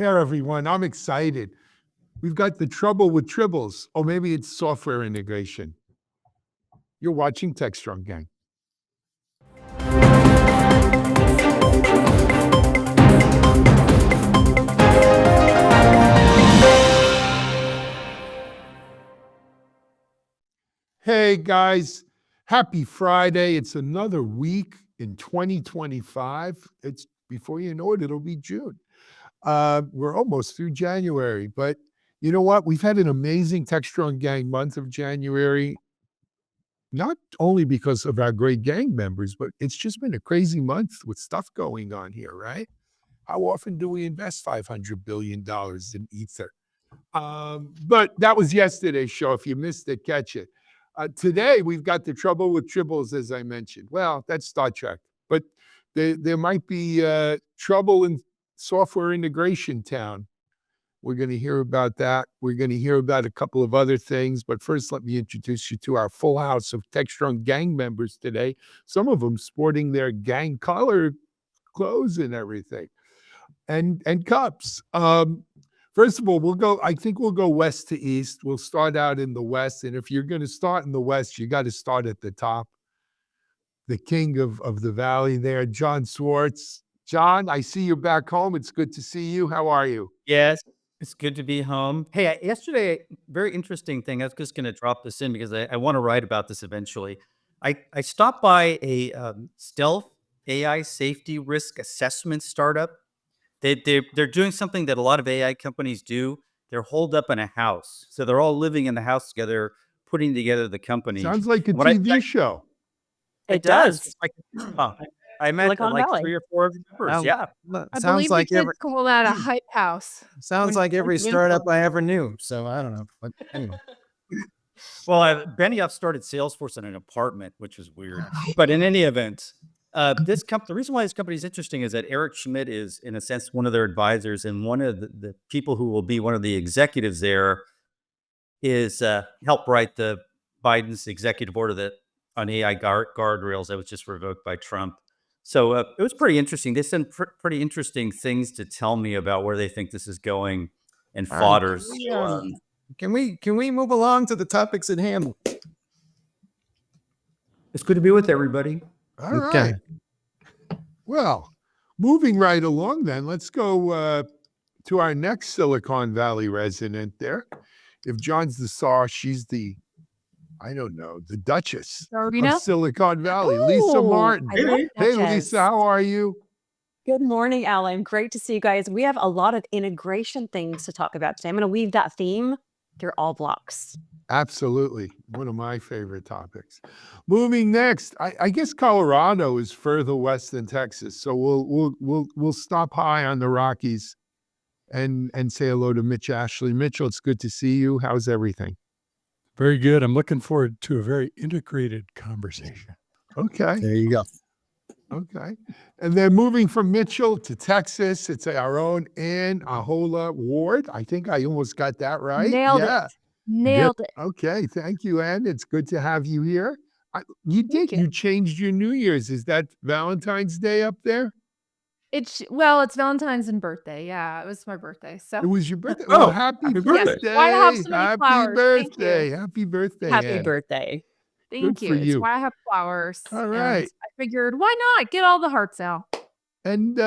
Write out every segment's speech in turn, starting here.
Hey, everyone. I'm excited. We've got the trouble with tribbles, or maybe it's software integration. You're watching Techstrong, gang. Hey, guys. Happy Friday. It's another week in 2025. It's before you know it, it'll be June. We're almost through January, but you know what? We've had an amazing Techstrong gang month of January, not only because of our great gang members, but it's just been a crazy month with stuff going on here, right? How often do we invest $500 billion in Ether? But that was yesterday's show. If you missed it, catch it. Today, we've got the trouble with tribbles, as I mentioned. Well, that's Star Trek, but there might be trouble in software integration town. We're going to hear about that. We're going to hear about a couple of other things. But first, let me introduce you to our full house of Techstrong gang members today. Some of them sporting their gang color clothes and everything, and cups. First of all, I think we'll go west to east. We'll start out in the west. And if you're going to start in the west, you got to start at the top. The king of the valley there, John Swartz. John, I see you're back home. It's good to see you. How are you? Yes, it's good to be home. Hey, yesterday, very interesting thing. I was just going to drop this in because I want to write about this eventually. I stopped by a stealth AI safety risk assessment startup. They're doing something that a lot of AI companies do. They're holed up in a house, so they're all living in the house together, putting together the company. Sounds like a And what I- TV show. It does. I met Silicon like Valley. 3 or 4 of the members. Yeah. I Sounds believe like the kids call that a hype house. sounds when- like every when you startup influence. I ever knew. So I don't know. But anyway, Well, Benioff started Salesforce in an apartment, which was weird. But in any event, the reason why this company is interesting is that Eric Schmidt is, in a sense, one of their advisors, and one of the people who will be one of the executives there is help write the Biden's executive order that on AI guardrails that was just revoked by Trump. So it was pretty interesting. They sent pretty interesting things to tell me about where they think this is going and All right, fodders. can we move along to the topics at hand? It's good to be with everybody. All Okay. right. Well, moving right along then, let's go to our next Silicon Valley resident there. If John's the Tsar, she's the, I don't know, the Duchess Sarina? of Silicon Valley, Lisa Ooh, Martin. I love Hey, Duchess. Lisa, how are you? Good morning, Alan. Great to see you guys. We have a lot of integration things to talk about today. I'm going to weave that theme through all blocks. Absolutely. One of my favorite topics. Moving next, I guess Colorado is further west than Texas. So we'll stop high on the Rockies and say hello to Mitch Ashley. Mitchell, it's good to see you. How's everything? Very good. I'm looking forward to a very integrated conversation. Okay. There you go. Okay. And then moving from Mitchell to Texas, it's our own Ann Ahola Ward. I think I almost got that right. Nailed Yeah. it. Nailed it. Okay. Thank you, Ann. It's good to have you here. You Thank you. changed your New Year's. Is that Valentine's Day up there? It's Valentine's and birthday. Yeah, it was my birthday. It So was your birthday. Oh, Well, happy happy birthday. birthday. Why have so many Happy flowers? Thank you. birthday. Happy birthday. Happy Ann. birthday. thank Good you. for It's you. why I have flowers. All and right. I figured, why not get all the hearts out? And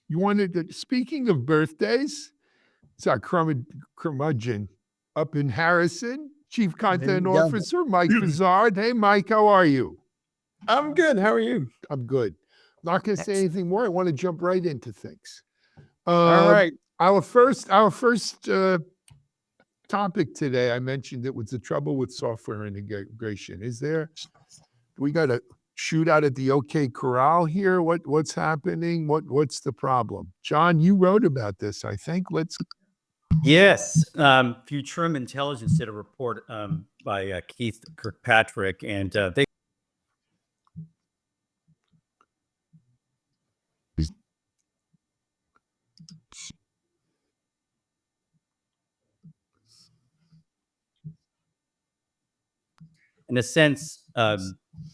you wanted to, speaking of birthdays, it's our curmudgeon up in Harrison, Chief Content you go. Officer Mike Bizard. Hey, Mike, how are you? I'm good. How are you? I'm good. Not going to say anything more. I want to jump right into things. All right. Our first topic today, I mentioned it was the trouble with software integration. We got a shootout at the OK Corral here? What's happening? What's the problem? John, you wrote about this, I think. Yes, Futurum Intelligence did a report by Keith Kirkpatrick, and they in a sense,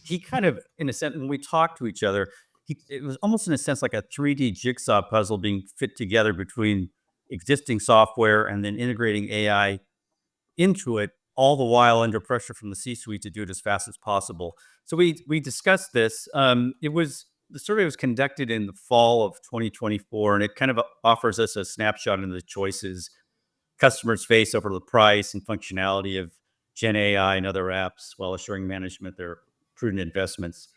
he kind of, in a sense, when we talked to each other, it was almost in a sense like a 3D jigsaw puzzle being fit together between existing software and then integrating AI into it, all the while under pressure from the C-suite to do it as fast as possible. So we discussed this. The survey was conducted in the fall of 2024, and it kind of offers us a snapshot into the choices customers face over the price and functionality of Gen AI and other apps, while assuring management their prudent investments.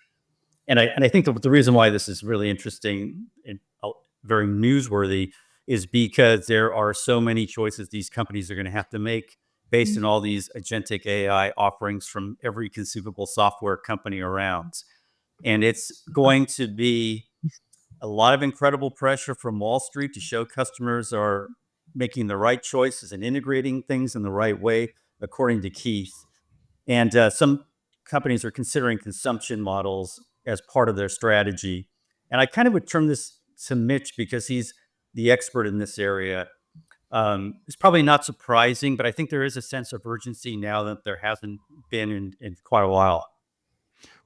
And I think the reason why this is really interesting and very newsworthy is because there are so many choices these companies are going to have to make based on all these agentic AI offerings from every conceivable software company around. And it's going to be a lot of incredible pressure from Wall Street to show customers are making the right choices and integrating things in the right way, according to Keith. And some companies are considering consumption models as part of their strategy. And I kind of would turn this to Mitch because he's the expert in this area. It's probably not surprising, but I think there is a sense of urgency now that there hasn't been in quite a while.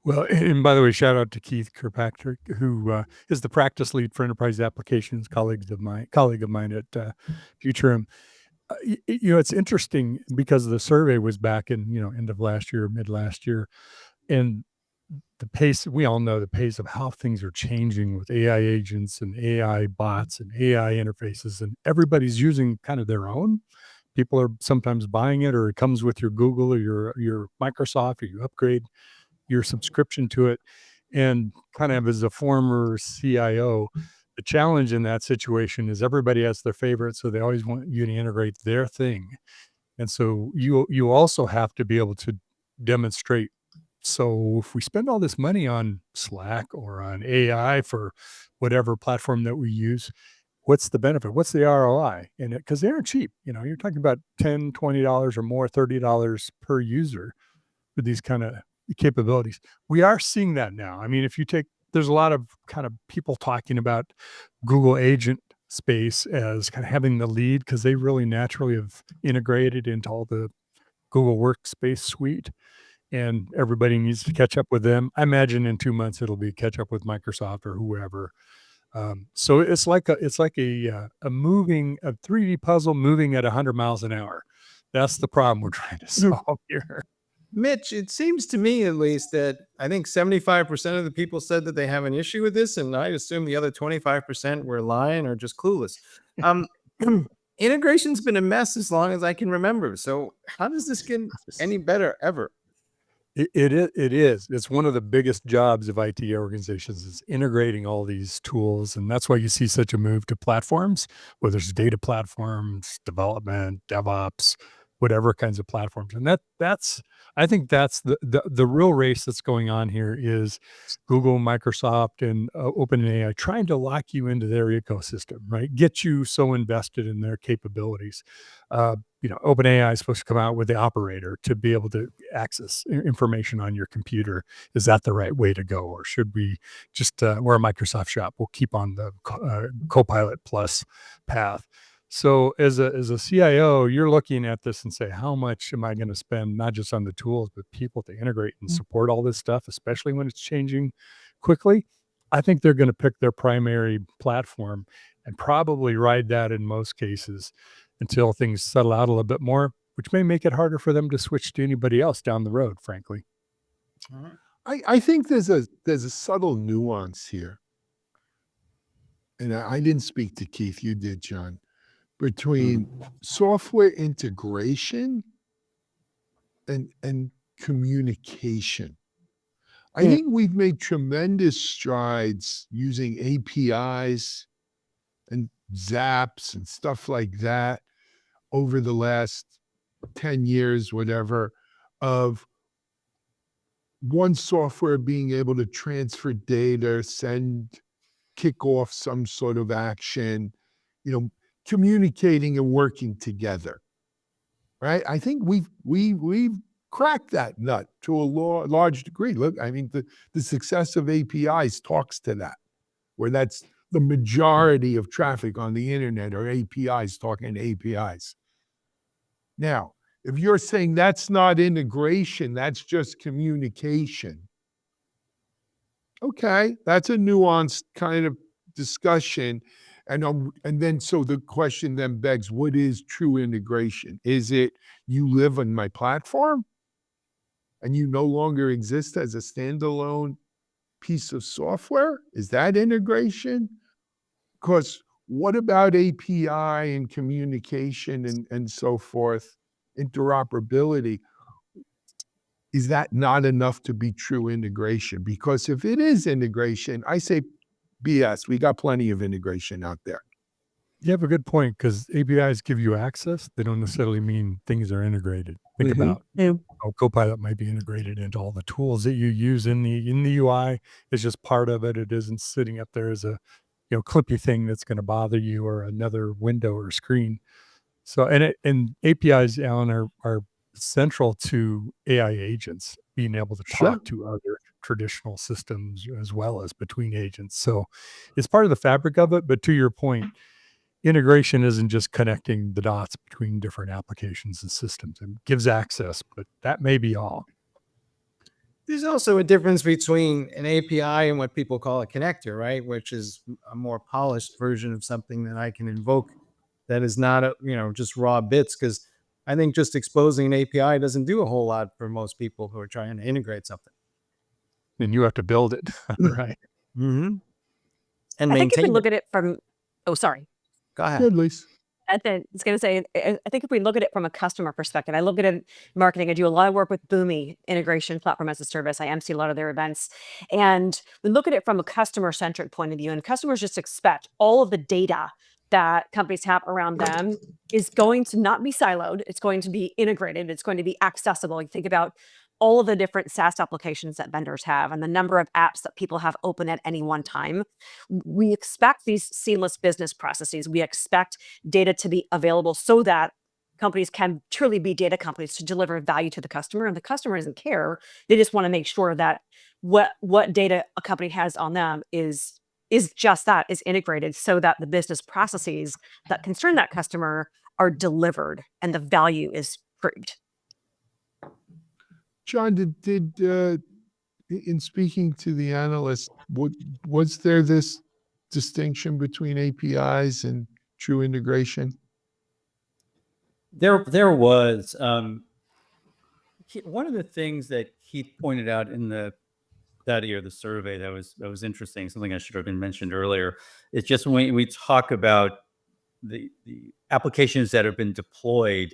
Well, and by the way, shout out to Keith Kirkpatrick, who is the practice lead for enterprise applications, colleague of mine at Futurum. It's interesting because the survey was back in end of last year, mid last year, and the pace, we all know the pace of how things are changing with AI agents and AI bots and AI interfaces, and everybody's using kind of their own. People are sometimes buying it, or it comes with your Google or your Microsoft, or you upgrade your subscription to it. And kind of as a former CIO, the challenge in that situation is everybody has their favorite, so they always want you to integrate their thing. And so you also have to be able to demonstrate. So if we spend all this money on Slack or on AI for whatever platform that we use, what's the benefit? What's the ROI? And because they aren't cheap, you're talking about $10, $20 or more, $30 per user for these kind of capabilities. We are seeing that now. I mean, there's a lot of kind of people talking about Google agent space as kind of having the lead because they really naturally have integrated into all the Google Workspace suite, and everybody needs to catch up with them. I imagine in 2 months it'll be catch up with Microsoft or whoever. So it's like a 3D puzzle moving at 100 miles an hour. That's the problem we're trying to solve here. Mitch, it seems to me at least that I think 75% of the people said that they have an issue with this, and I assume the other 25% were lying or just clueless. Integration's been a mess as long as I can remember. So how does this get any better ever? It is. It's one of the biggest jobs of IT organizations is integrating all these tools. And that's why you see such a move to platforms, whether it's data platforms, development, DevOps, whatever kinds of platforms. And I think that's the real race that's going on here is Google, Microsoft, and OpenAI trying to lock you into their ecosystem, right? Get you so invested in their capabilities. OpenAI is supposed to come out with the operator to be able to access information on your computer. Is that the right way to go? Or should we just, we're a Microsoft shop, we'll keep on the Copilot Plus path. So as a CIO, you're looking at this and say, how much am I going to spend, not just on the tools, but people to integrate and support all this stuff, especially when it's changing quickly? I think they're going to pick their primary platform and probably ride that in most cases until things settle out a little bit more, which may make it harder for them to switch to anybody else down the road, frankly. I think there's a subtle nuance here. And I didn't speak to Keith, you did, John, between software integration and communication. I think we've made tremendous strides using APIs and Zaps and stuff like that over the last 10 years, whatever, of one software being able to transfer data, kick off some sort of action, communicating and working together, right? I think we've cracked that nut to a large degree. Look, I mean, the success of APIs talks to that, where that's the majority of traffic on the internet are APIs talking to APIs. Now, if you're saying that's not integration, that's just communication, Okay, that's a nuanced kind of discussion. And then so the question then begs, what is true integration? Is it you live on my platform and you no longer exist as a standalone piece of software? Is that integration? Because what about API and communication and so forth, interoperability? Is that not enough to be true integration? Because if it is integration, I say BS. We got plenty of integration out there. You have a good point because APIs give you access. They don't necessarily mean things are integrated. Think Mhm. about how Copilot might be integrated into all the tools that you use in the UI. It's just part of it. It isn't sitting up there as a clippy thing that's going to bother you or another window or screen. So and APIs, Alan, are central to AI agents being able to Sure. talk to other traditional systems as well as between agents. So it's part of the fabric of it. But to your point, integration isn't just connecting the dots between different applications and systems. It gives access, but that may be all. There's also a difference between an API and what people call a connector, right? Which is a more polished version of something that I can invoke that is not just raw bits. Because I think just exposing an API doesn't do a whole lot for most people who are trying to integrate something. And you have to build it, right? Mm-hmm. And I think if we maintain look it. at it from, oh, sorry. Go ahead. Good, Lisa. I was going to say, I think if we look at it from a customer perspective, I look at it in marketing. I do a lot of work with Boomi integration platform as a service. I MC a lot of their events, and we look at it from a customer centric point of view. And customers just expect all of the data that companies have around them is going to not be siloed. It's going to be integrated. It's going to be accessible. You think about all of the different SaaS applications that vendors have and the number of apps that people have open at any one time. We expect these seamless business processes. We expect data to be available so that companies can truly be data companies to deliver value to the customer. And the customer doesn't care. They just want to make sure that what data a company has on them is just that, is integrated so that the business processes that concern that customer are delivered and the value is proved. John, in speaking to the analyst, was there this distinction between APIs and true integration? There was one of the things that Keith pointed out in the study or the survey that was interesting. Something I should have been mentioned earlier. It's just when we talk about the applications that have been deployed.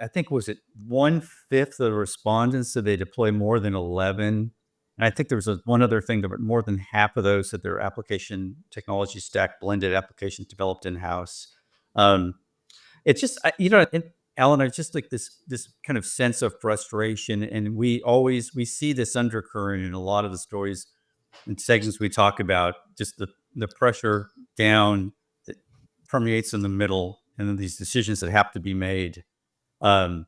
I think was it 1/5 of the respondents said they deploy more than 11. And I think there was one other thing that more than half of those said their application technology stack blended applications developed in house. It's just Alan, it's just like this kind of sense of frustration, and we see this undercurrent in a lot of the stories and segments we talk about. Just the pressure down that permeates in the middle, and then these decisions that have to be made. And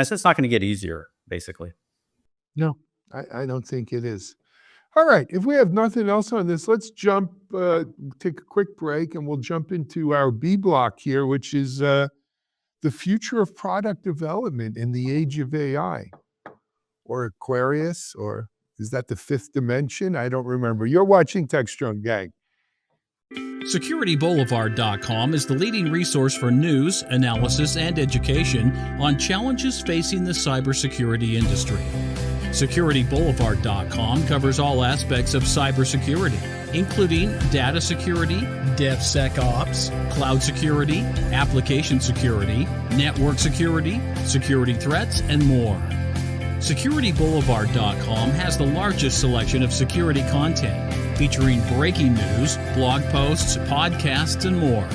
so it's not going to get easier, basically. No, I don't think it is. All right, if we have nothing else on this, let's take a quick break, and we'll jump into our B block here, which is the future of product development in the age of AI, or Aquarius, or is that the fifth dimension? I don't remember. You're watching Techstrong, gang. SecurityBoulevard.com is the leading resource for news, analysis, and education on challenges facing the cybersecurity industry. SecurityBoulevard.com covers all aspects of cybersecurity, including data security, DevSecOps, cloud security, application security, network security, security threats, and more. SecurityBoulevard.com has the largest selection of security content, featuring breaking news, blog posts, podcasts, and more.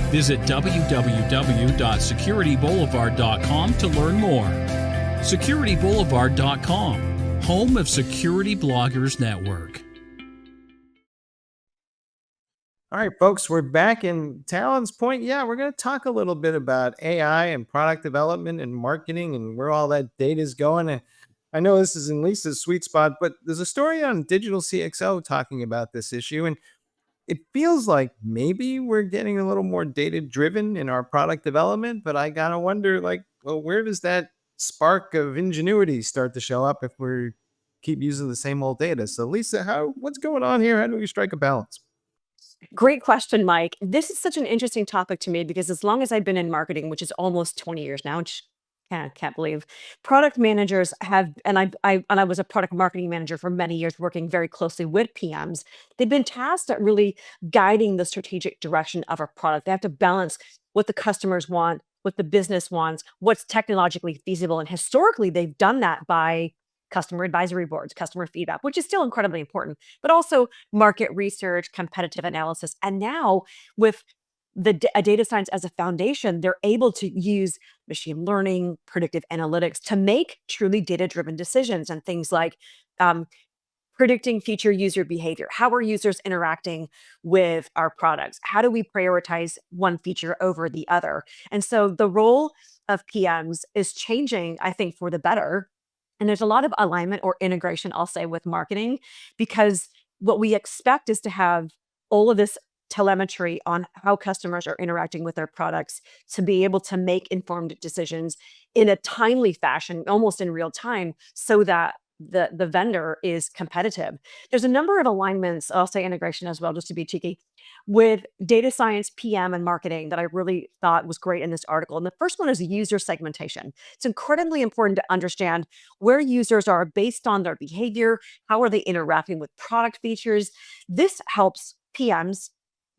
Visit www.securityboulevard.com to learn more. SecurityBoulevard.com, home of Security Bloggers Network. All right, folks, we're back in Talon's point. Yeah, we're going to talk a little bit about AI and product development and marketing and where all that data is going. And I know this is in Lisa's sweet spot, but there's a story on Digital CXO talking about this issue. And it feels like maybe we're getting a little more data driven in our product development, but I got to wonder, where does that spark of ingenuity start to show up if we're keep using the same old data. So Lisa, what's going on here? How do we strike a balance? Great question, Mike. This is such an interesting topic to me because as long as I've been in marketing, which is almost 20 years now, which can't believe, product managers have, and I was a product marketing manager for many years, working very closely with PMs. They've been tasked at really guiding the strategic direction of a product. They have to balance what the customers want, what the business wants, what's technologically feasible, and historically they've done that by customer advisory boards, customer feedback, which is still incredibly important, but also market research, competitive analysis. And now with a data science as a foundation, they're able to use machine learning, predictive analytics to make truly data-driven decisions and things like um, predicting future user behavior. How are users interacting with our products? How do we prioritize one feature over the other? And so the role of PMs is changing, I think, for the better. And there's a lot of alignment or integration, I'll say, with marketing, because what we expect is to have all of this telemetry on how customers are interacting with their products to be able to make informed decisions in a timely fashion, almost in real time, so that the vendor is competitive. There's a number of alignments, I'll say integration as well, just to be cheeky, with data science, PM, and marketing that I really thought was great in this article. And the first one is user segmentation. It's incredibly important to understand where users are based on their behavior, how are they interacting with product features. This helps PMs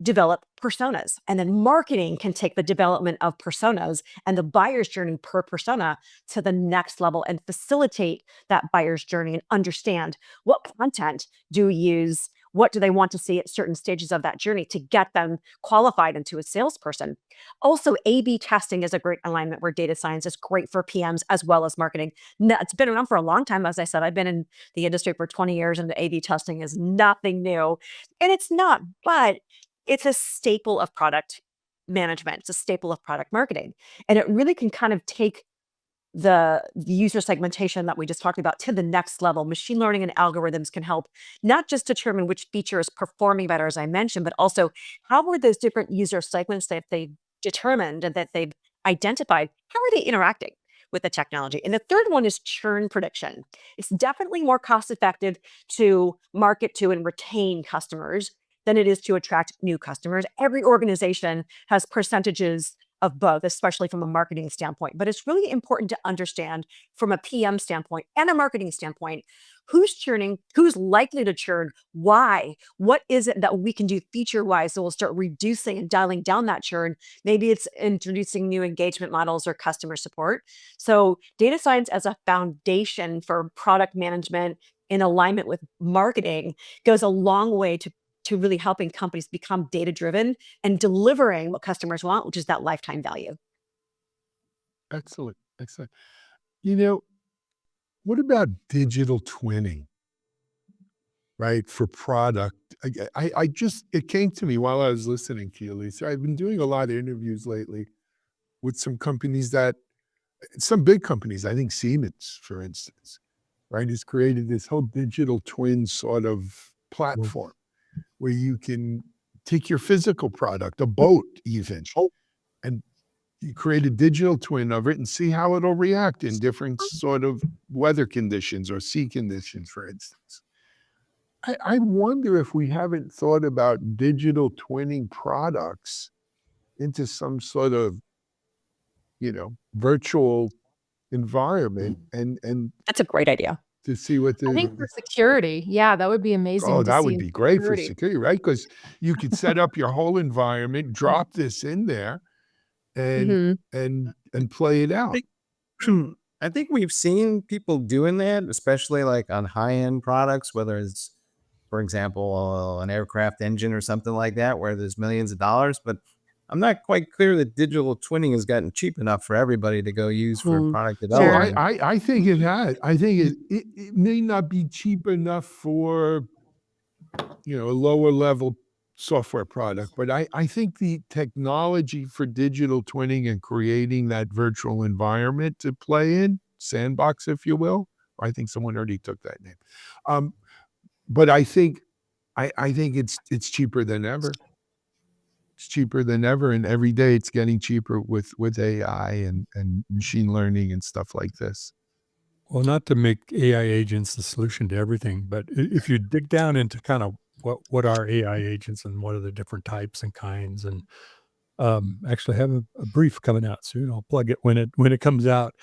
develop personas, and then marketing can take the development of personas and the buyer's journey per persona to the next level and facilitate that buyer's journey and understand what content do we use, what do they want to see at certain stages of that journey to get them qualified into a salesperson. Also, A/B testing is a great alignment where data science is great for PMs as well as marketing. It's been around for a long time. As I said, I've been in the industry for 20 years, and the A/B testing is nothing new. And it's not, but it's a staple of product management. It's a staple of product marketing. And it really can kind of take the user segmentation that we just talked about to the next level. Machine learning and algorithms can help not just determine which feature is performing better, as I mentioned, but also how are those different user segments that they've determined and that they've identified, how are they interacting with the technology? And the third one is churn prediction. It's definitely more cost effective to market to and retain customers than it is to attract new customers. Every organization has percentages of both, especially from a marketing standpoint. But it's really important to understand from a PM standpoint and a marketing standpoint, who's churning, who's likely to churn, why, what is it that we can do feature-wise so we'll start reducing and dialing down that churn. Maybe it's introducing new engagement models or customer support. So data science as a foundation for product management in alignment with marketing goes a long way to really helping companies become data-driven and delivering what customers want, which is that lifetime value. Excellent. Excellent. You know, what about digital twinning, right? For product. It came to me while I was listening to you, Lisa. I've been doing a lot of interviews lately with some companies some big companies, I think Siemens, for instance, right, has created this whole digital twin sort of platform where you can take your physical product, a boat even, and you create a digital twin of it and see how it'll react in different sort of weather conditions or sea conditions, for instance. I wonder if we haven't thought about digital twinning products into some sort of, virtual environment and That's a great idea. to see what I think for security, yeah, that would be amazing Oh, to that see would in be great for security. security, right? Because you could set up your whole environment, drop this in there, and Mhm. and play it out. I think we've seen people doing that, especially like on high-end products, whether it's, for example, an aircraft engine or something like that, where there's millions of dollars. But I'm not quite clear that digital twinning has gotten cheap enough for everybody to go use for Hmm. product Oh, Sure. development. I think it has. I think it may not be cheap enough for, a lower level software product, but I think the technology for digital twinning and creating that virtual environment to play in, sandbox, if you will, I think someone already took that name. Um, but I think it's cheaper than ever. It's cheaper than ever, and every day it's getting cheaper with AI and machine learning and stuff like this. Well, not to make AI agents the solution to everything, but if you dig down into kind of what are AI agents and what are the different types and kinds, and actually have a brief coming out soon. I'll plug it when it comes out.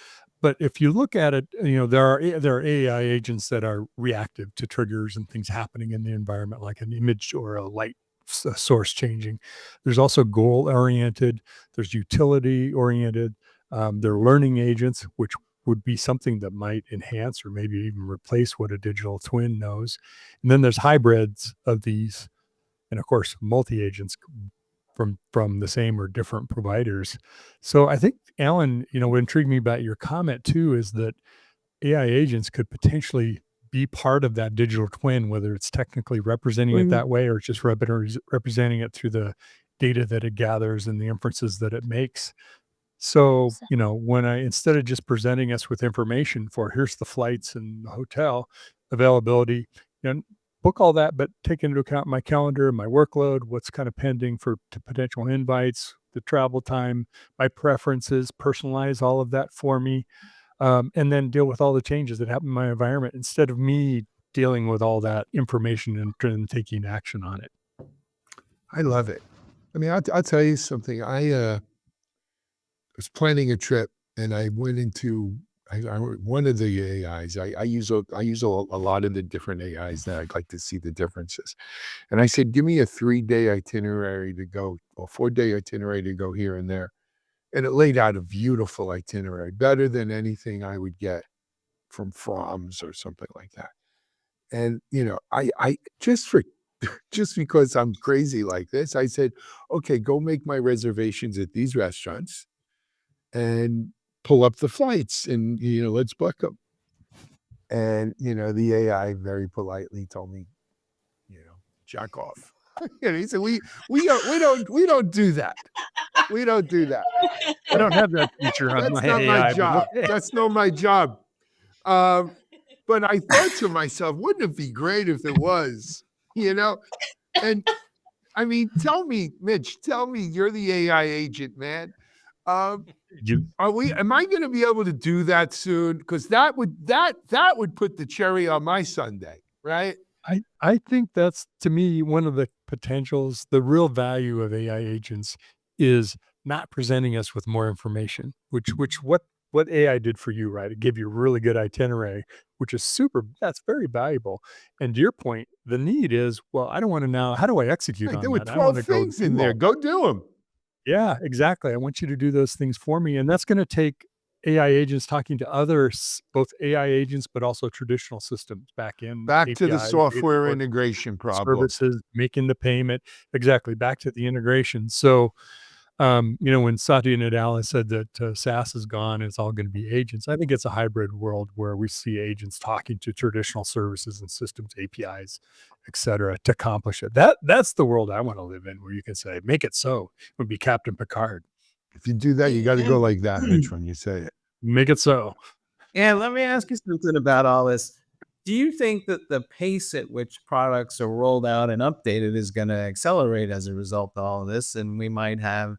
But if you look at it, there are AI agents that are reactive to triggers and things happening in the environment, like an image or a light source changing. There's also goal oriented. There's utility oriented. They're learning agents, which would be something that might enhance or maybe even replace what a digital twin knows. And then there's hybrids of these, and of course, multi agents from the same or different providers. So I think, Alan, what intrigued me about your comment too is that AI agents could potentially be part of that digital twin, whether it's technically representing it that way or it's just representing it through the data that it gathers and the inferences that it makes. So, when instead of just presenting us with information for here's the flights and the hotel availability, book all that, but take into account my calendar, my workload, what's kind of pending to potential invites, the travel time, my preferences, personalize all of that for me, and then deal with all the changes that happen in my environment instead of me dealing with all that information and taking action on it. I love it. I mean, I'll tell you something. I was planning a trip, and I went into one of the AIs. I use a lot of the different AIs that I'd like to see the differences. And I said, give me a 3-day itinerary to go, or 4-day itinerary to go here and there. And it laid out a beautiful itinerary, better than anything I would get from Fromm's or something like that. And I just because I'm crazy like this, I said, okay, go make my reservations at these restaurants and pull up the flights and, let's book them. And, the AI very politely told me, jack off. He said, we don't do that. We don't do that. I don't have that feature on That's my not AI. my but job. okay. That's not my job. But I thought to myself, wouldn't it be great if it was, And I mean, tell me, Mitch, you're the AI agent, man. You- Am I going to be able to do that soon? Because that would put the cherry on my sundae, right? I think that's, to me, one of the potentials. The real value of AI agents is not presenting us with more information, which what AI did for you, right? It gave you a really good itinerary, which is super. That's very valuable. And to your point, the need is, well, I don't want to now. How do I execute Like, on there were that? I want 12 to go things in do there. all. Go do them. Yeah, exactly. I want you to do those things for me. And that's going to take AI agents talking to others, both AI agents, but also traditional systems, back in Back to the APIs, data software source, integration problem. services, making the payment. Exactly. Back to the integration. So, when Satya Nadella said that SaaS is gone, it's all going to be agents. I think it's a hybrid world where we see agents talking to traditional services and systems, APIs, et cetera, to accomplish it. That's the world I want to live in, where you can say, make it so. It would be Captain Picard. If you do that, you got to go like that, Mitch, when you say it. Make it so. And let me ask you something about all this. Do you think that the pace at which products are rolled out and updated is going to accelerate as a result of all of this? And we might have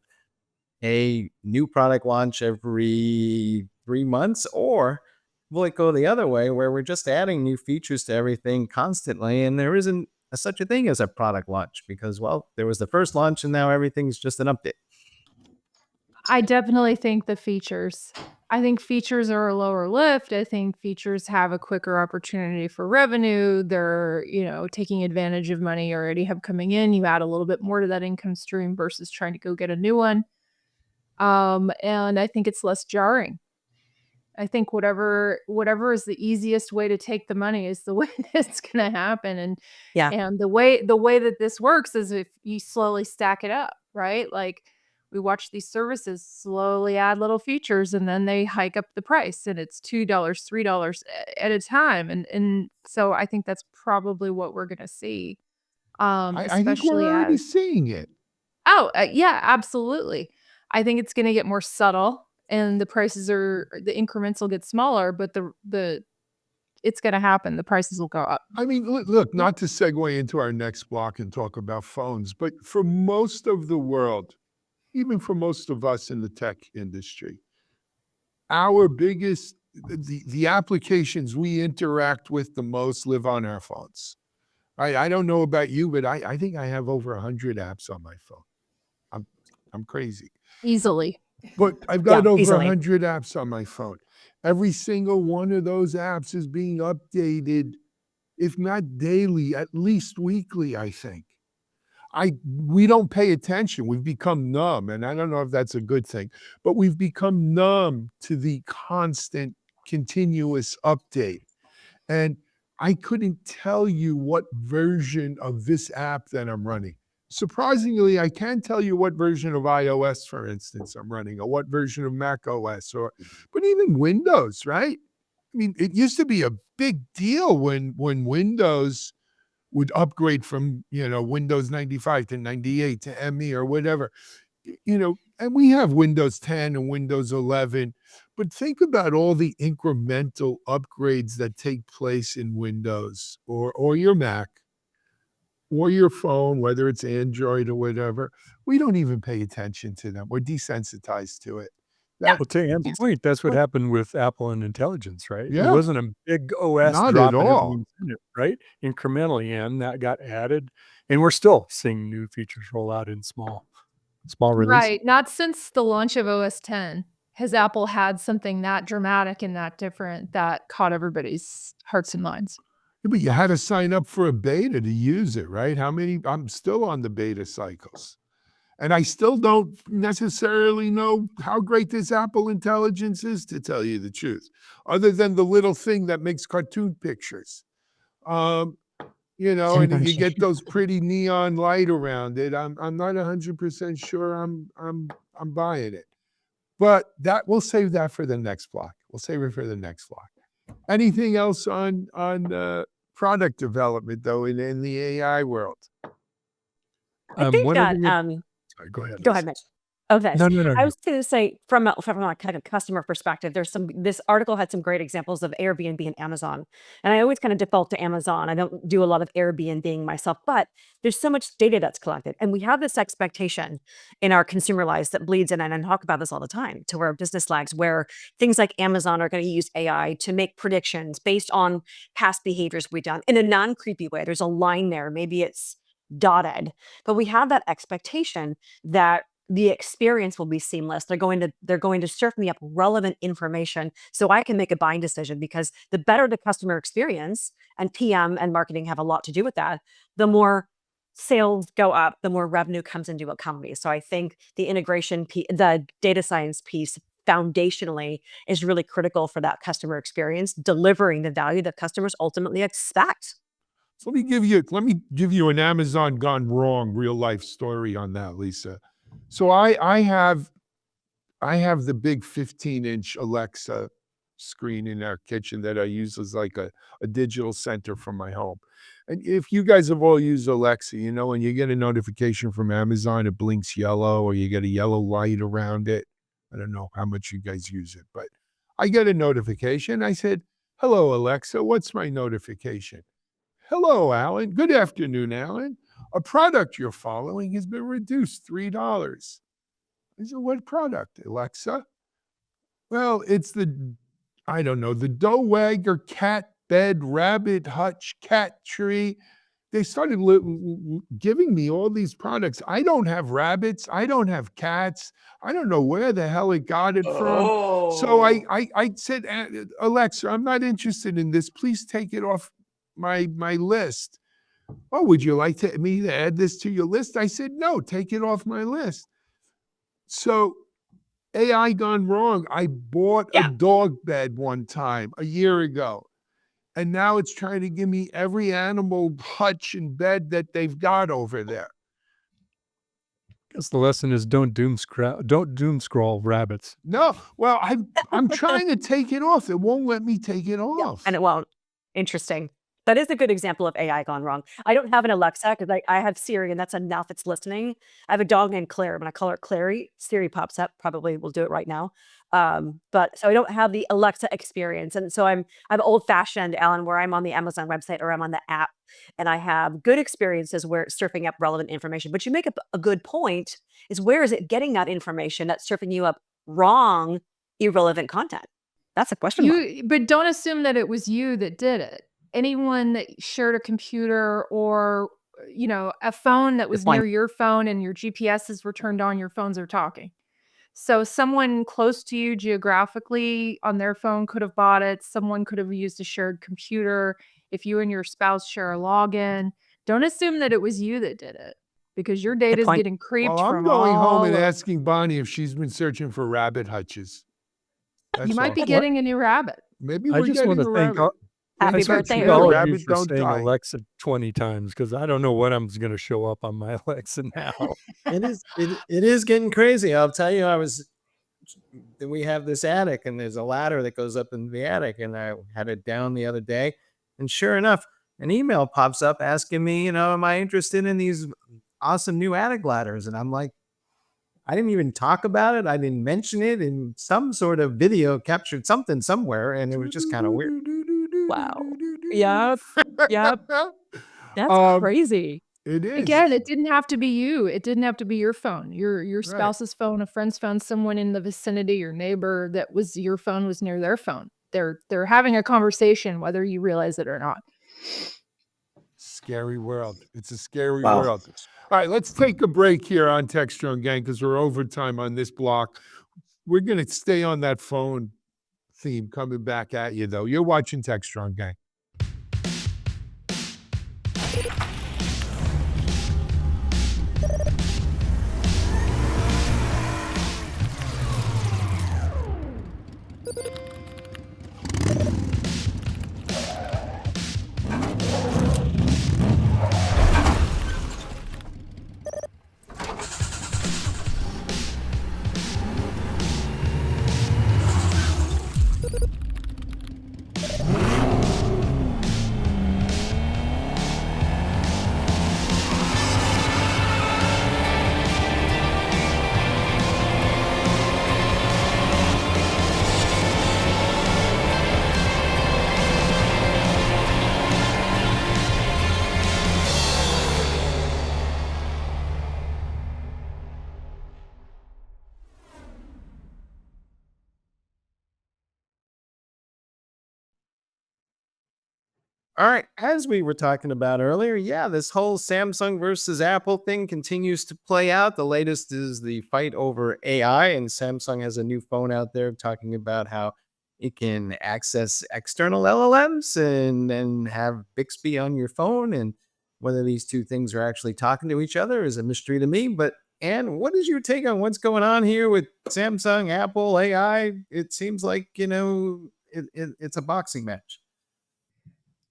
a new product launch every 3 months, or will it go the other way where we're just adding new features to everything constantly and there isn't such a thing as a product launch because, well, there was the first launch and now everything's just an update? I definitely think the features. I think features are a lower lift. I think features have a quicker opportunity for revenue. They're, taking advantage of money you already have coming in. You add a little bit more to that income stream versus trying to go get a new one. And I think it's less jarring. I think whatever is the easiest way to take the money is the way that's going to happen. And Yeah. and the way that this works is if you slowly stack it up, right? Like we watch these services slowly add little features and then they hike up the price and it's $2, $3 at a time. And so I think that's probably what we're going to see. I think we're Especially already as seeing it. yeah, absolutely. I think it's going to get more subtle and the increments will get smaller, but it's going to happen. The prices will go up. I mean, look, not to segue into our next block and talk about phones, but for most of the world, even for most of us in the tech industry, our biggest the applications we interact with the most live on our phones. I don't know about you, but I think I have over 100 apps on my phone. I'm crazy. Easily. But I've Yeah, got over easily. 100 apps on my phone. Every single one of those apps is being updated, if not daily, at least weekly, I think. We don't pay attention. We've become numb, and I don't know if that's a good thing, but we've become numb to the constant, continuous update. And I couldn't tell you what version of this app that I'm running. Surprisingly, I can tell you what version of iOS, for instance, I'm running, or what version of Mac OS, but even Windows, right? I mean, it used to be a big deal when Windows would upgrade from, Windows 95 to 98 to ME or whatever, and we have Windows 10 and Windows 11, but think about all the incremental upgrades that take place in Windows or your Mac or your phone, whether it's Android or whatever. We don't even pay attention to them. We're desensitized to it. Yeah. Well, to Ann's point, that's what happened with Apple and intelligence, right? It Yeah. wasn't a big OS Not drop at and all. everything's in it, right? Incrementally, and that got added, and we're still seeing new features roll out in small releases. Right. Not since the launch of OS 10 has Apple had something that dramatic and that different that caught everybody's hearts and minds. Yeah, but you had to sign up for a beta to use it, right? I'm still on the beta cycles. And I still don't necessarily know how great this Apple Intelligence is, to tell you the truth, other than the little thing that makes cartoon pictures. And you get those pretty neon light around it. I'm not 100% sure I'm buying it. But we'll save that for the next block. We'll save it for the next block. Anything else on product development, though, in the AI world? I think One that, of the sorry, go ahead. go Lisa. ahead, Mitch. Okay. No, no, no. I was going to say from a kind of customer perspective, this article had some great examples of Airbnb and Amazon. And I always kind of default to Amazon. I don't do a lot of Airbnb myself, but there's so much data that's collected. And we have this expectation in our consumer lives that bleeds in, and I talk about this all the time, to where business lags, where things like Amazon are going to use AI to make predictions based on past behaviors we've done in a non-creepy way. There's a line there. Maybe it's dotted, but we have that expectation that the experience will be seamless. They're going to serve me up relevant information so I can make a buying decision, because the better the customer experience, and PM and marketing have a lot to do with that, the more sales go up, the more revenue comes into a company. So I think the the data science piece foundationally is really critical for that customer experience, delivering the value that customers ultimately expect. So let me give you an Amazon gone wrong real life story on that, Lisa. So I have the big 15-inch Alexa screen in our kitchen that I use as like a digital center from my home. And if you guys have all used Alexa, when you get a notification from Amazon, it blinks yellow, or you get a yellow light around it. I don't know how much you guys use it, but I get a notification. I said, "Hello, Alexa, what's my notification?" "Hello, Alan. Good afternoon, Alan. A product you're following has been reduced $3. I said, "What product, Alexa?" "Well, it's the dough wagger, cat bed, rabbit hutch, cat tree." They started giving me all these products. I don't have rabbits. I don't have cats. I don't know where the hell it got it from. So I said, "Alexa, I'm not interested in this. Please take it off my list." "Oh, would you like me to add this to your list?" I said, "No, take it off my list." So AI gone wrong. I bought a Yeah. dog bed one time a year ago, and now it's trying to give me every animal hutch and bed that they've got over there. I guess the lesson is don't doom scroll rabbits. No, well, I'm trying to take it off. It won't let me take it off. And it won't. Interesting. That is a good example of AI gone wrong. I don't have an Alexa because I have Siri, and that's enough. It's listening. I have a dog named Claire. When I call her Clary, Siri pops up. Probably will do it right now. But so I don't have the Alexa experience, and so I'm old fashioned, Alan, where I'm on the Amazon website or I'm on the app, and I have good experiences where it's surfing up relevant information. But you make a good point: is where is it getting that information that's surfing you up wrong, irrelevant content? That's a question mark. But don't assume that it was you that did it. Anyone that shared a computer or, a phone that was point. near your phone and your GPSs were turned on, your phones are talking. So someone close to you geographically on their phone could have bought it. Someone could have used a shared computer. If you and your spouse share a login, don't assume that it was you that did it because your data is point. getting creeped Well, I'm from going home all and over. asking Bonnie if she's been searching for rabbit hutches. You That's might all. be getting a new rabbit. Maybe I we're just getting want a to thank rabbit. all, Happy I just wanna birthday, thank all early. of you Rabbit for don't saying die. Alexa 20 times because I don't know what I'm going to show up on my Alexa now. It is getting crazy. I'll tell you, we have this attic and there's a ladder that goes up in the attic, and I had it down the other day, and sure enough, an email pops up asking me, am I interested in these awesome new attic ladders? And I'm like, I didn't even talk about it. I didn't mention it, and some sort of video captured something somewhere, and it was just kind of weird. Wow. Yep. Yep. That's Um, crazy. It is. Again, it didn't have to be you. It didn't have to be your phone. Your Right. spouse's phone, a friend's phone, someone in the vicinity, your neighbor that was your phone was near their phone. They're having a conversation whether you realize it or not. Scary world. It's a scary Wow. world. All right, let's take a break here on Techstrong, gang, because we're overtime on this block. We're going to stay on that phone theme coming back at you, though. You're watching Techstrong, gang. All right, as we were talking about earlier, yeah, this whole Samsung versus Apple thing continues to play out. The latest is the fight over AI, and Samsung has a new phone out there talking about how it can access external LLMs and have Bixby on your phone. And whether these two things are actually talking to each other is a mystery to me. But Anne, what is your take on what's going on here with Samsung, Apple, AI? It seems like it's a boxing match.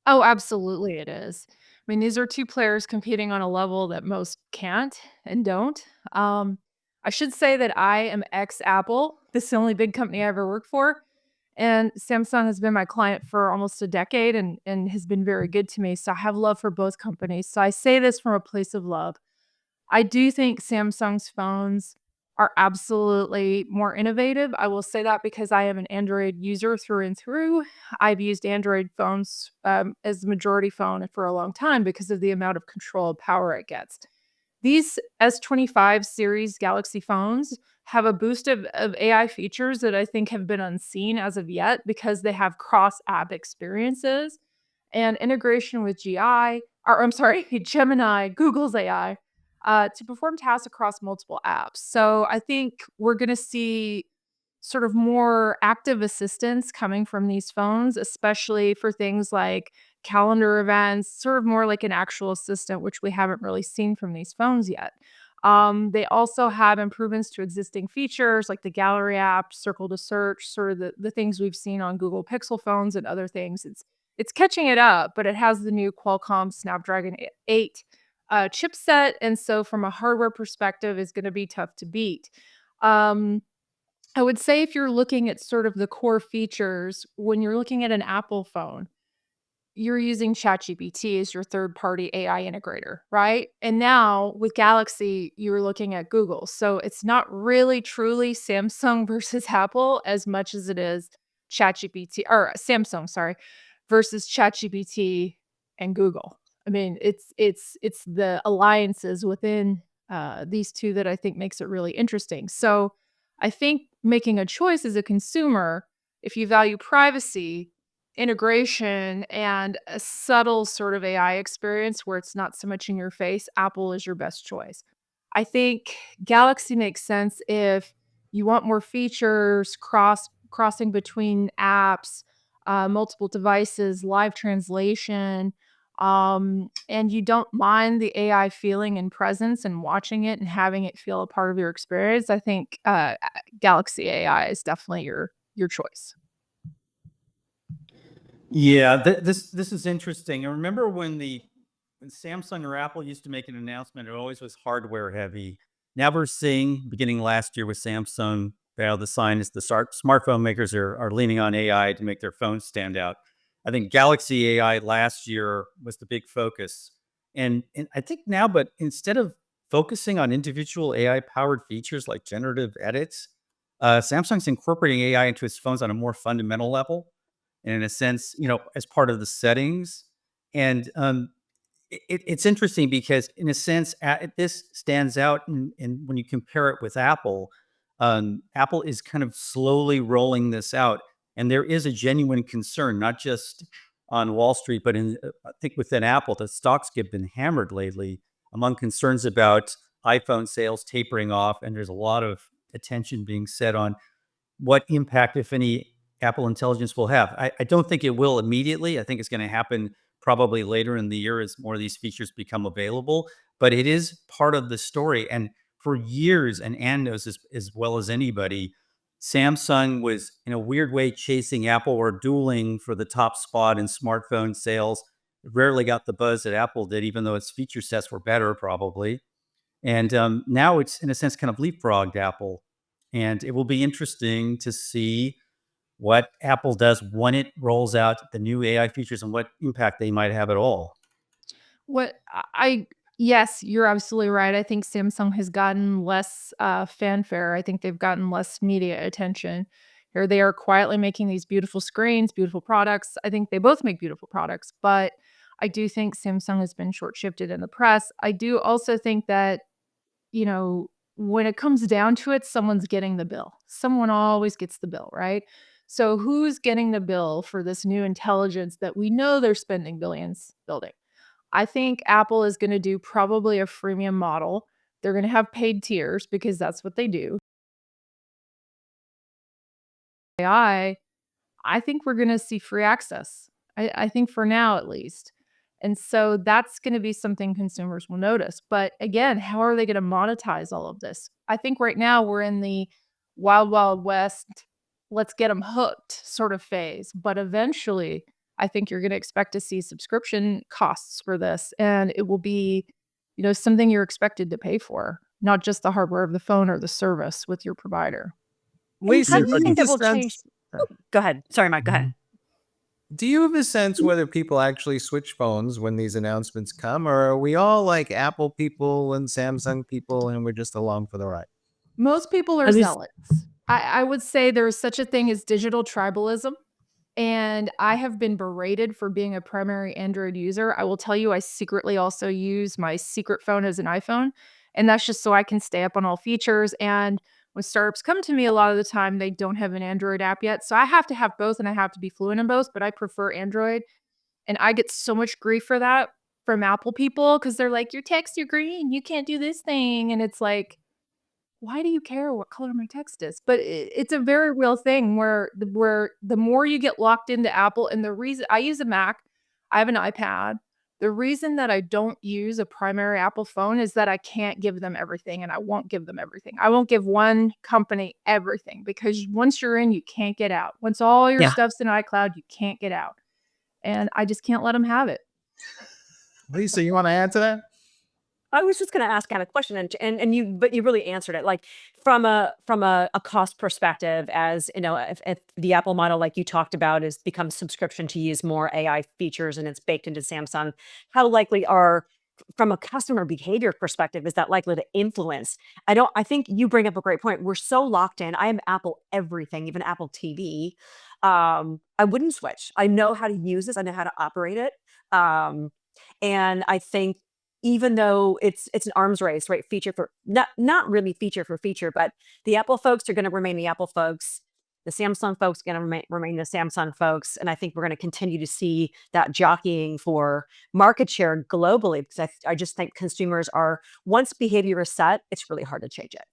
Oh, absolutely it is. I mean, these are two players competing on a level that most can't and don't. Um, I should say that I am ex-Apple. This is the only big company I ever worked for. And Samsung has been my client for almost a decade and has been very good to me. So I have love for both companies. So I say this from a place of love. I do think Samsung's phones are absolutely more innovative. I will say that because I am an Android user through and through. I've used Android phones as the majority phone for a long time because of the amount of control and power it gets. These S25 series Galaxy phones have a boost of AI features that I think have been unseen as of yet because they have cross app experiences and integration with Gemini, Google's AI, to perform tasks across multiple apps. So I think we're going to see sort of more active assistance coming from these phones, especially for things like calendar events, sort of more like an actual assistant, which we haven't really seen from these phones yet. They also have improvements to existing features like the gallery app, circle to search, sort of the things we've seen on Google Pixel phones and other things. It's catching it up, but it has the new Qualcomm Snapdragon 8 chipset, and so from a hardware perspective, is going to be tough to beat. Um, I would say if you're looking at sort of the core features, when you're looking at an Apple phone, you're using ChatGPT as your third-party AI integrator, right? And now with Galaxy, you're looking at Google. So it's not really truly Samsung versus Apple as much as it is ChatGPT or Samsung, sorry, versus ChatGPT and Google. I mean, it's the alliances within these two that I think makes it really interesting. So I think making a choice as a consumer, If you value privacy, integration, and a subtle sort of AI experience where it's not so much in your face, Apple is your best choice. I think Galaxy makes sense if you want more features, crossing between apps, multiple devices, live translation, and you don't mind the AI feeling and presence and watching it and having it feel a part of your experience. I think Galaxy AI is definitely your choice. Yeah, this is interesting. I remember when Samsung or Apple used to make an announcement, it always was hardware heavy. Now we're seeing, beginning last year with Samsung, the sign is the smartphone makers are leaning on AI to make their phones stand out. I think Galaxy AI last year was the big focus. And I think now, but instead of focusing on individual AI powered features like generative edits, Samsung's incorporating AI into its phones on a more fundamental level. And in a sense, as part of the settings. And it's interesting because, in a sense, this stands out. And when you compare it with Apple, Apple is kind of slowly rolling this out. And there is a genuine concern, not just on Wall Street, but I think within Apple, the stocks have been hammered lately among concerns about iPhone sales tapering off. And there's a lot of attention being set on what impact, if any, Apple Intelligence will have. I don't think it will immediately. I think it's going to happen probably later in the year as more of these features become available. But it is part of the story. And for years, and Ann knows this as well as anybody, Samsung was in a weird way chasing Apple or dueling for the top spot in smartphone sales. It rarely got the buzz that Apple did, even though its feature sets were better, probably. And now it's, in a sense, kind of leapfrogged Apple. And it will be interesting to see what Apple does when it rolls out the new AI features and what impact they might have at all. What I Yes, you're absolutely right. I think Samsung has gotten less fanfare. I think they've gotten less media attention. Here they are quietly making these beautiful screens, beautiful products. I think they both make beautiful products, but I do think Samsung has been short-shifted in the press. I do also think that, when it comes down to it, someone's getting the bill. Someone always gets the bill, right? So who's getting the bill for this new intelligence that we know they're spending billions building? I think Apple is going to do probably a freemium model. They're going to have paid tiers because that's what they do. I think we're going to see free access. I think for now, at least. And so that's going to be something consumers will notice. But again, how are they going to monetize all of this? I think right now we're in the wild, wild west, let's get them hooked sort of phase. But eventually, I think you're going to expect to see subscription costs for this. And it will be, something you're expected to pay for, not just the hardware of the phone or the service with your provider. And Lisa, how do do you you think have that a will change? sense? Go ahead. Sorry, Mike. Go ahead. Do you have a sense whether people actually switch phones when these announcements come, or are we all like Apple people and Samsung people, and we're just along for the ride? Most people are At least, zealots. I would say there is such a thing as digital tribalism. And I have been berated for being a primary Android user. I will tell you, I secretly also use my secret phone as an iPhone. And that's just so I can stay up on all features. And when startups come to me, a lot of the time they don't have an Android app yet. So I have to have both and I have to be fluent in both, but I prefer Android. And I get so much grief for that from Apple people because they're like, your text, you're green. You can't do this thing. And it's like, why do you care what color my text is? But it's a very real thing where the more you get locked into Apple, and the reason I use a Mac, I have an iPad. The reason that I don't use a primary Apple phone is that I can't give them everything, and I won't give them everything. I won't give one company everything because once you're in, you can't get out. Once all your yeah. stuff's in iCloud, you can't get out. And I just can't let them have it. Lisa, you want to add to that? I was just going to ask kind of question, and you really answered it. Like from a cost perspective, as you know, if the Apple model, like you talked about, is becomes subscription to use more AI features and it's baked into Samsung, how likely are from a customer behavior perspective is that likely to influence? I think you bring up a great point. We're so locked in. I am Apple everything, even Apple TV. I wouldn't switch. I know how to use this. I know how to operate it. Um, and I think even though it's an arms race, right? Feature for not really feature for feature, but the Apple folks are going to remain the Apple folks. The Samsung folks going to remain the Samsung folks. And I think we're going to continue to see that jockeying for market share globally, because I just think consumers are, once behavior is set, it's really hard to change it.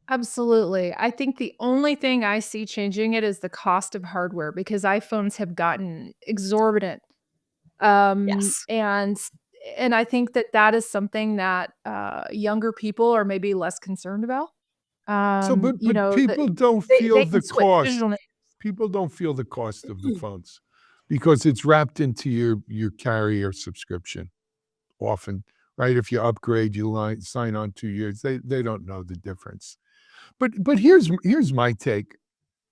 Absolutely. I think the only thing I see changing it is the cost of hardware, because iPhones have gotten exorbitant. Yes. And I think that is something that younger people are maybe less concerned about. So, but You know, people don't they feel the can switch cost. digital natives. People don't feel the cost of the phones because it's wrapped into your carrier subscription often, right? If you upgrade, you sign on 2 years. They don't know the difference. But here's my take.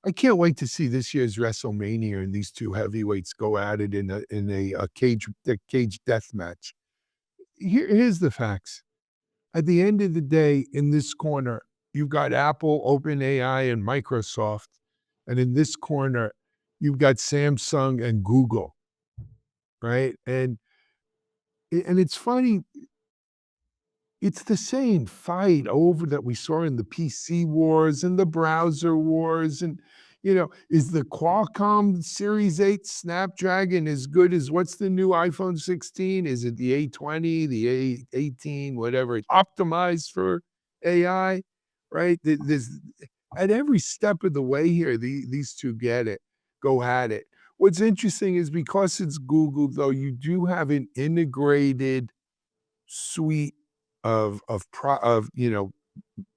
I can't wait to see this year's WrestleMania and these two heavyweights go at it in a cage death match. Here's the facts. At the end of the day, in this corner, you've got Apple, OpenAI, and Microsoft. And in this corner, you've got Samsung and Google, right? And it's funny, it's the same fight over that we saw in the PC wars and the browser wars. And, is the Qualcomm Series 8 Snapdragon as good as what's the new iPhone 16? Is it the A20, the A18, whatever? It's optimized for AI, right? There's, at every step of the way here, these two go at it. What's interesting is because it's Google, though, you do have an integrated suite of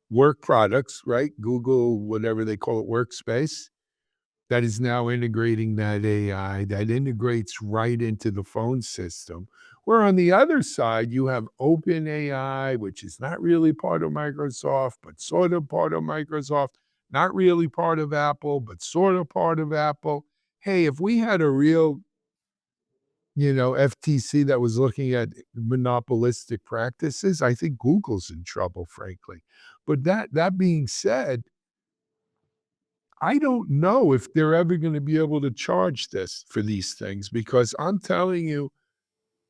work products, right? Google, whatever they call it, Workspace, that is now integrating that AI that integrates right into the phone system. Where on the other side, you have OpenAI, which is not really part of Microsoft, but sort of part of Microsoft, not really part of Apple, but sort of part of Apple. Hey, if we had a real FTC that was looking at monopolistic practices, I think Google's in trouble, frankly. But that being said, I don't know if they're ever going to be able to charge this for these things, because I'm telling you,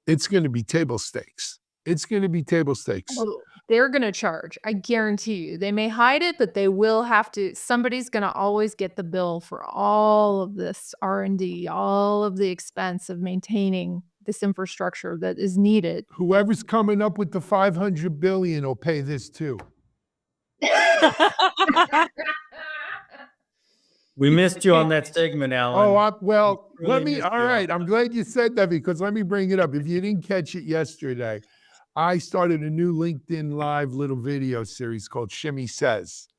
it's going to be table stakes. It's going to be table stakes. Oh, they're going to charge. I guarantee you. They may hide it, but they will have to. Somebody's going to always get the bill for all of this R&D, all of the expense of maintaining this infrastructure that is needed. Whoever's coming up with the 500 billion will pay this too. We missed you on that segment, Alan. Well, Really let me, missed all you. right, I'm glad you said that, because let me bring it up. If you didn't catch it yesterday, I started a new LinkedIn Live little video series called Shimmy Says.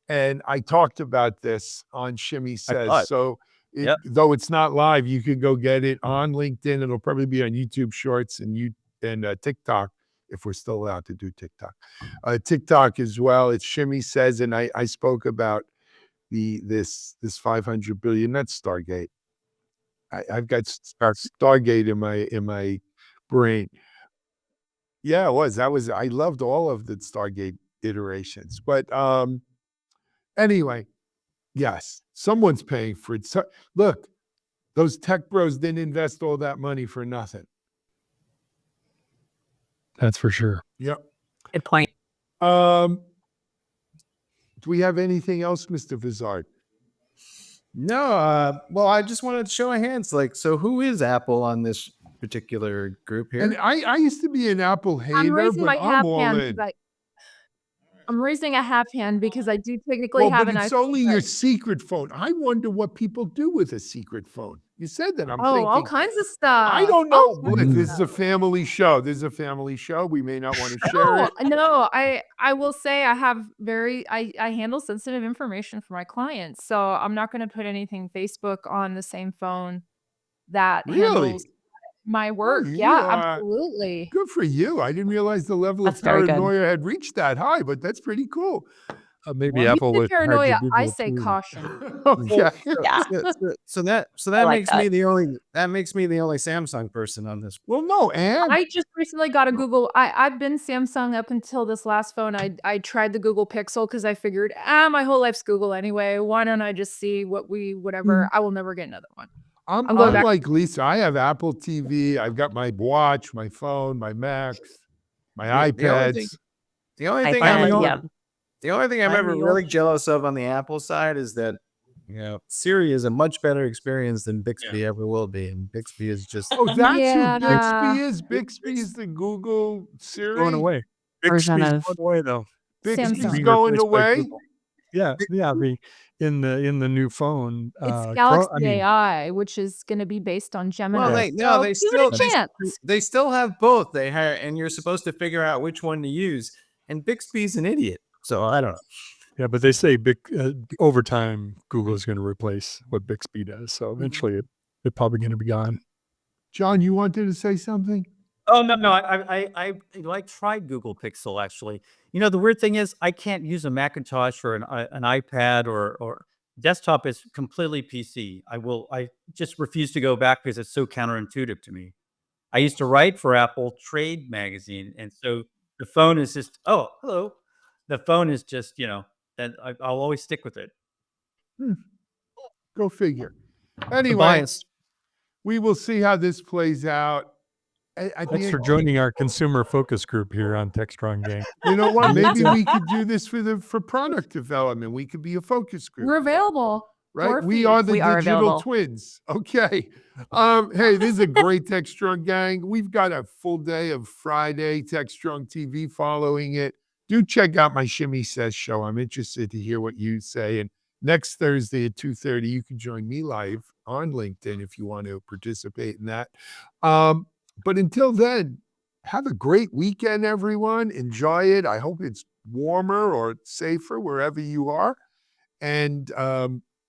And I talked about this on Shimmy Says. thought. So Yep. though it's not live, you can go get it on LinkedIn. It'll probably be on YouTube Shorts and TikTok, if we're still allowed to do TikTok. TikTok as well. It's Shimmy Says, and I spoke about this 500 billion. That's Stargate. I've got Stargate in my brain. Yeah, it was. I loved all of the Stargate iterations. But anyway, yes, someone's paying for it. So, look, those tech bros didn't invest all that money for nothing. That's for sure. Yep. Good point. Do we have anything else, Mr. Vizard? No, well, I just wanted to show of hands. So who is Apple on this particular group here? And I used to be an Apple hater, I'm raising my but I'm half all hand. in. I'm raising a half hand because I do technically have But an it's iPhone. only your secret phone. I wonder what people do with a secret phone. You said that. I'm thinking, all kinds of stuff. I don't All know. kinds Look, of this is stuff. a family show. This is a family show. We may not want to share it. No, I will say I have I handle sensitive information for my clients. So I'm not going to put anything Facebook on the same phone that Really? handles my work. you Yeah, are- absolutely. Good for you. I didn't realize the level That's of very good. paranoia had reached that high, but that's pretty cool. Maybe You Apple say would hide paranoia, your I Google say too. caution. Okay. Yeah. So that I like makes that. me the only Samsung person on this. Well, no, and I just recently got a Google. I've been Samsung up until this last phone. I tried the Google Pixel because I figured, my whole life's Google anyway. Why don't I just see whatever? I will never get another one. I'm going back- like Lisa. I have Apple TV. I've got my watch, my phone, my Macs, my The only iPads. The only thing iPad, I'm yeah. the only thing I'm I'm ever the really old- jealous of on the Apple side is that Siri is a much better experience than Bixby ever will be, and Bixby is just Oh, that's Yeah. who Bixby is. Bixby is the Google Siri. Going away. Version Bixby's of- going away though. Bixby's Samsung. Being going replaced by away. Google. Yeah, in the new phone. It's Galaxy I mean, AI, which is going to be based on Gemini. well, So they give it a still chance. they still have both. They hire, and you're supposed to figure out which one to use. And Bixby's an idiot, so I don't know. yeah, but they say over time Google is going to replace what Bixby does. So eventually it's probably going to be gone. John, you wanted to say something? Oh no, I tried Google Pixel actually. The weird thing is I can't use a Macintosh or an iPad or desktop is completely PC. I just refuse to go back because it's so counterintuitive to me. I used to write for Apple Trade magazine, and so the phone is just hello. The phone is just that I'll always stick with it. Go figure. The Anyway, bias. we will see how this plays out. At the Thanks for end- joining our consumer focus group here on Techstrong Gang. You know what? Maybe we could do this for product development. We could be a focus group. We're available. Right? for We fees. are the We are digital available. twins. Okay. Hey, this is a great Techstrong gang. We've got a full day of Friday Techstrong TV following it. Do check out my Shimmy Says show. I'm interested to hear what you say. And next Thursday at 2:30, you can join me live on LinkedIn if you want to participate in that. But until then, have a great weekend, everyone. Enjoy it. I hope it's warmer or safer wherever you are. And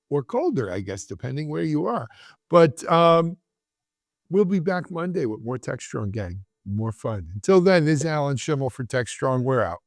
or colder, I guess, depending where you are. But we'll be back Monday with more Techstrong gang, more fun. Until then, this is Alan Schimmel for Techstrong. We're out.